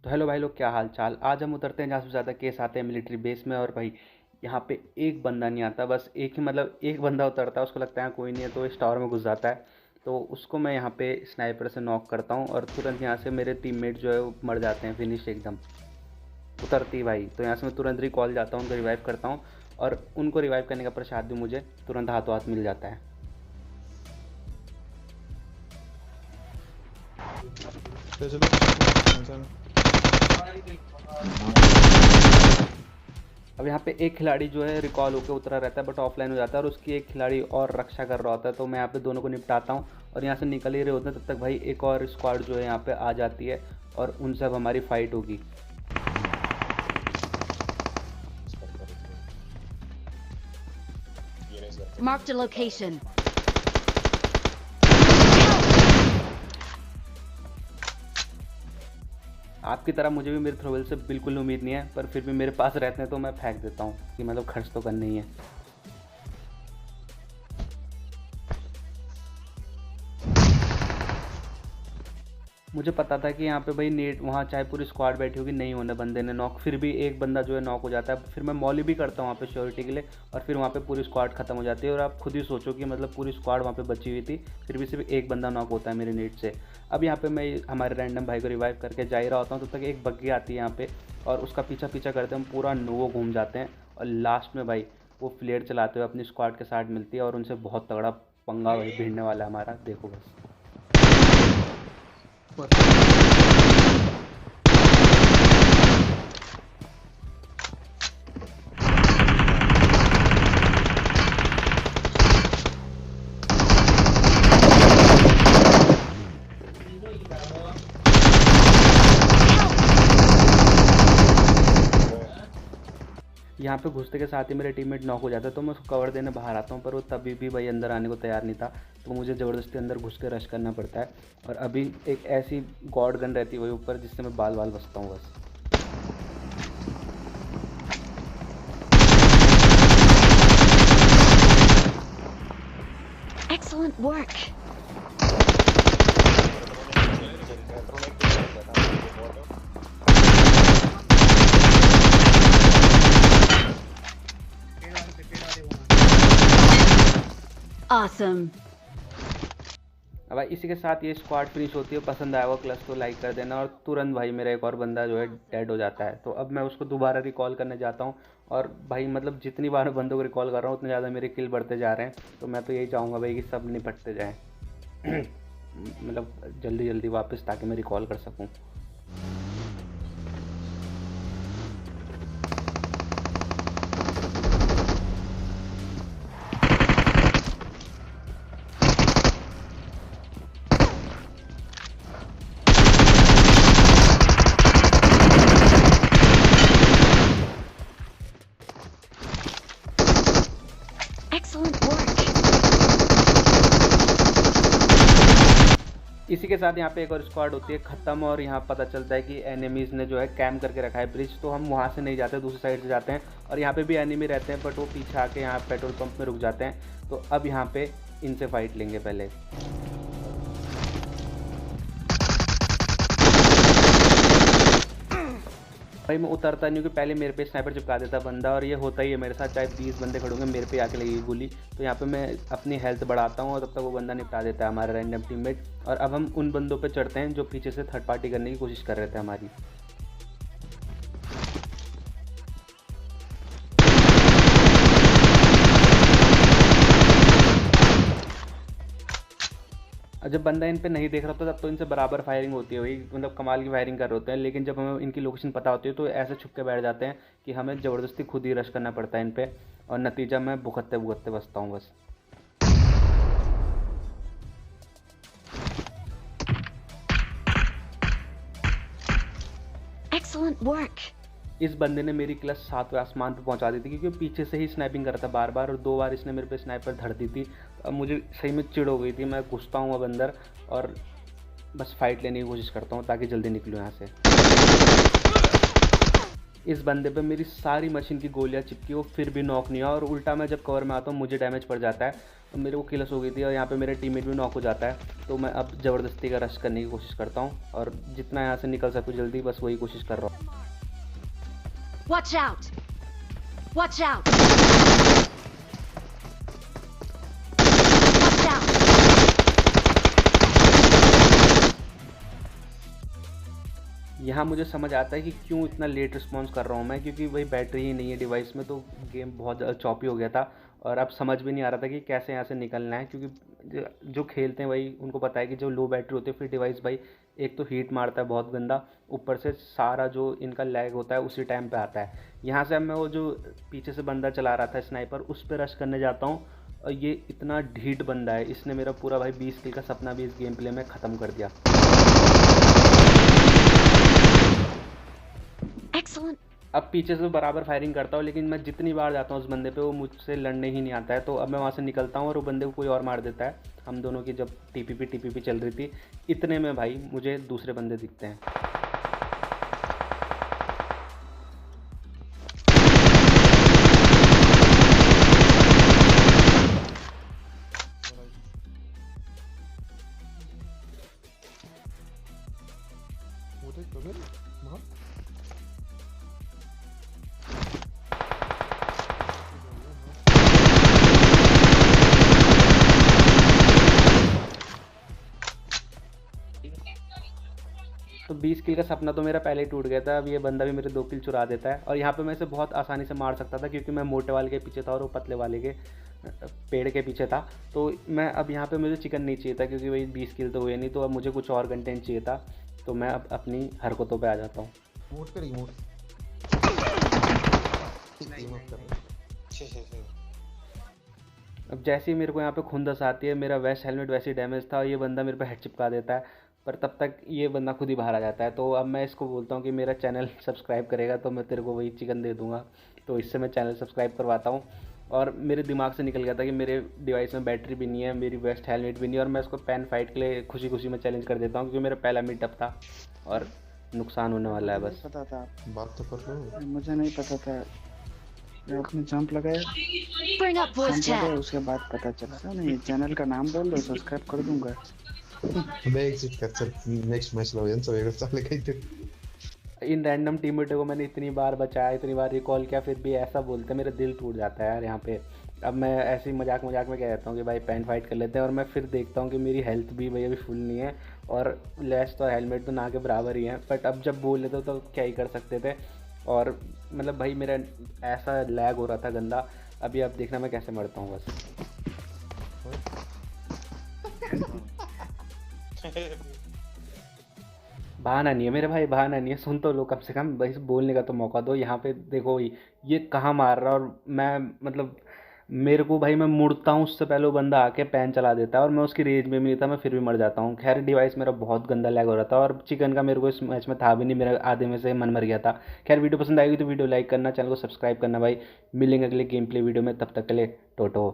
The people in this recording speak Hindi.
तो हेलो भाई लोग, क्या हाल चाल। आज हम उतरते हैं जहाँ से ज़्यादा केस आते हैं मिलिट्री बेस में। और भाई यहाँ पे एक बंदा नहीं आता, बस एक ही मतलब एक बंदा उतरता है। उसको लगता है कोई नहीं है तो इस टावर में घुस जाता है। तो उसको मैं यहाँ पे स्नाइपर से नॉक करता हूँ और तुरंत यहाँ से मेरे टीममेट जो है वो मर जाते हैं, फिनिश एकदम उतरती ही भाई। तो यहाँ से मैं तुरंत रिकॉल जाता हूँ, उनको रिवाइव करता हूँ और उनको रिवाइव करने का प्रसाद भी मुझे तुरंत हाथों हाथ मिल जाता है। चलो चलो। अब यहाँ पे एक खिलाड़ी जो है रिकॉल होकर उतरा रहता है बट ऑफलाइन हो जाता है और उसकी एक खिलाड़ी और रक्षा कर रहा होता है। तो मैं यहाँ पे दोनों को निपटाता हूँ और यहाँ से निकल ही रहे होते हैं, तब तक भाई एक और स्क्वाड जो है यहाँ पे आ जाती है और उनसे अब हमारी फाइट होगी। Marked a location. आपकी तरह मुझे भी मेरे थ्रोवेल से बिल्कुल उम्मीद नहीं है, पर फिर भी मेरे पास रहते हैं तो मैं फेंक देता हूँ कि मतलब खर्च तो करना ही है। मुझे पता था कि यहाँ पे भाई नेट वहाँ चाहे पूरी स्क्वाड बैठी होगी, नहीं होने बंदे ने नॉक, फिर भी एक बंदा जो है नॉक हो जाता है। फिर मैं मॉली भी करता हूँ वहाँ पे श्योरिटी के लिए और फिर वहाँ पे पूरी स्क्वाड खत्म हो जाती है। और आप खुद ही सोचो कि मतलब पूरी स्क्वाड वहाँ पे बची हुई थी, फिर भी सिर्फ एक बंदा नॉक होता है मेरे नेट से। अब यहाँ पे मैं हमारे रैंडम भाई को रिवाइव करके जा ही रहा होता हूँ, तब तक एक बग्गी आती है यहाँ पे और उसका पीछा पीछा करते हम पूरा नोवो घूम जाते हैं। और लास्ट में भाई वो फ्लेयर चलाते हुए अपनी स्क्वाड के साथ मिलती है और उनसे बहुत तगड़ा पंगा भाई भिड़ने वाला है हमारा, देखो बस। यहाँ पे घुसते के साथ ही मेरे टीममेट नॉक हो जाता है, तो मैं उसको कवर देने बाहर आता हूँ, पर वो तभी भी भाई अंदर आने को तैयार नहीं था। तो मुझे ज़बरदस्ती अंदर घुस के रश करना पड़ता है। और अभी एक ऐसी गॉड गन रहती है वही ऊपर, जिससे मैं बाल बाल बचता हूँ बस। Excellent work. Awesome. अब भाई इसी के साथ ये स्क्वाड फिनिश होती है। पसंद आया हो क्लच को लाइक कर देना। और तुरंत भाई मेरा एक और बंदा जो है डेड हो जाता है। तो अब मैं उसको दोबारा रिकॉल करने जाता हूँ और भाई मतलब जितनी बार मैं बंदों को रिकॉल कर रहा हूँ उतने ज़्यादा मेरे किल बढ़ते जा रहे हैं। तो मैं तो यही चाहूँगा भाई कि सब निपटते जाएँ मतलब जल्दी जल्दी वापस, ताकि मैं रिकॉल कर सकूँ। Excellent work. इसी के साथ यहाँ पे एक और स्क्वाड होती है ख़त्म और यहाँ पता चलता है कि एनिमीज़ ने जो है कैम्प करके रखा है ब्रिज। तो हम वहाँ से नहीं जाते, दूसरी साइड से जाते हैं और यहाँ पे भी एनिमी रहते हैं, बट वो पीछे आके यहाँ पेट्रोल पंप में रुक जाते हैं। तो अब यहाँ पे इनसे फाइट लेंगे पहले। भाई मैं उतरता नहीं हूँ कि पहले मेरे पे स्नाइपर चिपका देता बंदा, और ये होता ही है मेरे साथ। चाहे 20 बंदे खड़े होंगे, मेरे पे आके लगेगी गोली। तो यहाँ पे मैं अपनी हेल्थ बढ़ाता हूँ और तब तक वो बंदा निपटा देता है हमारा रैंडम टीममेट। और अब हम उन बंदों पे चढ़ते हैं जो पीछे से थर्ड पार्टी करने की कोशिश कर रहे थे हमारी। और जब बंदा इन पे नहीं देख रहा होता तब तो इनसे बराबर फायरिंग होती है, वही मतलब कमाल की फायरिंग कर रहे होते हैं। लेकिन जब हमें इनकी लोकेशन पता होती है तो ऐसे छुप के बैठ जाते हैं कि हमें ज़बरदस्ती खुद ही रश करना पड़ता है इन पे। और नतीजा मैं भुगतते भुगतते बचता हूँ बस। Excellent work. इस बंदे ने मेरी क्लच 7वें आसमान पे पहुंचा दी थी, क्योंकि पीछे से ही स्नाइपिंग कर रहा था बार बार, और 2 बार इसने मेरे पे स्नाइपर धर दी थी। अब मुझे सही में चिढ़ हो गई थी। मैं घुसता हूँ अब अंदर और बस फाइट लेने की कोशिश करता हूँ ताकि जल्दी निकलूँ यहाँ से। इस बंदे पे मेरी सारी मशीन की गोलियां चिपकी, वो फिर भी नॉक नहीं हुआ। और उल्टा मैं जब कवर में आता हूँ मुझे डैमेज पड़ जाता है, तो मेरे को किलस हो गई थी और यहाँ पे मेरे टीममेट भी नॉक हो जाता है। तो मैं अब ज़बरदस्ती का रश करने की कोशिश करता हूँ और जितना यहाँ से निकल सकूँ जल्दी, बस वही कोशिश कर रहा हूँ। Watch out! Watch out! Watch out! यहाँ मुझे समझ आता है कि क्यों इतना लेट रिस्पॉन्स कर रहा हूँ मैं, क्योंकि वही बैटरी ही नहीं है डिवाइस में, तो गेम बहुत ज़्यादा चॉपी हो गया था और अब समझ भी नहीं आ रहा था कि कैसे यहाँ से निकलना है। क्योंकि जो खेलते हैं वही उनको पता है कि जो लो बैटरी होती है फिर डिवाइस भाई एक तो हीट मारता है बहुत गंदा, ऊपर से सारा जो इनका लैग होता है उसी टाइम पे आता है। यहाँ से अब मैं वो जो पीछे से बंदा चला रहा था स्नाइपर, उस पर रश करने जाता हूँ और ये इतना ढीठ बंदा है, इसने मेरा पूरा भाई 20 किल का सपना भी इस गेम प्ले में ख़त्म कर दिया। Excellent. अब पीछे से बराबर फायरिंग करता हूँ, लेकिन मैं जितनी बार जाता हूँ उस बंदे पे वो मुझसे लड़ने ही नहीं आता है। तो अब मैं वहाँ से निकलता हूँ और वो बंदे को कोई और मार देता है। हम दोनों की जब टीपीपी चल रही थी, इतने में भाई मुझे दूसरे बंदे दिखते हैं। वो देख तो फिर वहाँ तो 20 किल का सपना तो मेरा पहले ही टूट गया था। अब ये बंदा भी मेरे 2 किल चुरा देता है और यहाँ पे मैं इसे बहुत आसानी से मार सकता था, क्योंकि मैं मोटे वाले के पीछे था और वो पतले वाले के पेड़ के पीछे था। तो मैं अब यहाँ पे मुझे चिकन नहीं चाहिए था, क्योंकि वही 20 किल तो हुए नहीं, तो अब मुझे कुछ और कंटेंट चाहिए था। तो मैं अब अपनी हरकतों पे आ जाता हूँ। रिमोट पे रिमोट रिमोट कर अब जैसे ही मेरे को यहाँ पे खुंदस आती है, मेरा वेस्ट हेलमेट वैसे ही डैमेज था, ये बंदा मेरे पे हेड चिपका देता है, पर तब तक ये बंदा खुद ही बाहर आ जाता है। तो अब मैं इसको बोलता हूँ कि मेरा चैनल सब्सक्राइब करेगा तो मैं तेरे को वही चिकन दे दूँगा। तो इससे मैं चैनल सब्सक्राइब करवाता हूँ। और मेरे दिमाग से निकल गया था कि मेरे डिवाइस में बैटरी भी नहीं है, मेरी वेस्ट हेलमेट भी नहीं है, और मैं इसको पैन फाइट के लिए खुशी खुशी में चैलेंज कर देता हूँ, क्योंकि मेरा पहला मीटअप था और नुकसान होने वाला है बस। पता था, बात तो कर लो। मुझे नहीं पता था। मैं अपने जंप लगाया, Bring up voice जंप लगाया, chat. उसके बाद पता चला। नहीं, चैनल का नाम बोल दो, सब्सक्राइब कर दूंगा। अबे एग्जिट कर चल, नेक्स्ट मैच लो यार, सब एक साले का ही। इन रैंडम टीममेटों को मैंने इतनी बार बचाया, इतनी बार रिकॉल किया, फिर भी ऐसा बोलते हैं, मेरा दिल टूट जाता है यार यहाँ पे। अब मैं ऐसे ही मजाक मजाक में कह देता हूँ कि भाई पैन फाइट कर लेते हैं, और मैं फिर देखता हूँ कि मेरी हेल्थ भी भाई अभी फुल नहीं है और लेस्ट और हेलमेट तो ना के बराबर ही हैं। बट अब जब बोल लेते तो क्या ही कर सकते थे। और मतलब भाई मेरा ऐसा लैग हो रहा था गंदा। अभी आप देखना मैं कैसे मरता हूँ बस। बहाना नहीं है मेरे भाई, बहाना नहीं है। सुन तो लो, कम से कम भाई बोलने का तो मौका दो। यहाँ पे देखो ये कहाँ मार रहा है, और मैं मतलब मेरे को भाई मैं मुड़ता हूँ उससे पहले वो बंदा आके पैन चला देता है, और मैं उसकी रेंज में भी नहीं था, मैं फिर भी मर जाता हूँ। खैर डिवाइस मेरा बहुत गंदा लैग हो रहा था और चिकन का मेरे को इस मैच में था भी नहीं, मेरा आधे में से मन मर गया था। खैर वीडियो पसंद आएगी तो वीडियो लाइक करना, चैनल को सब्सक्राइब करना भाई। मिलेंगे अगले गेम प्ले वीडियो में, तब तक के लिए टोटो।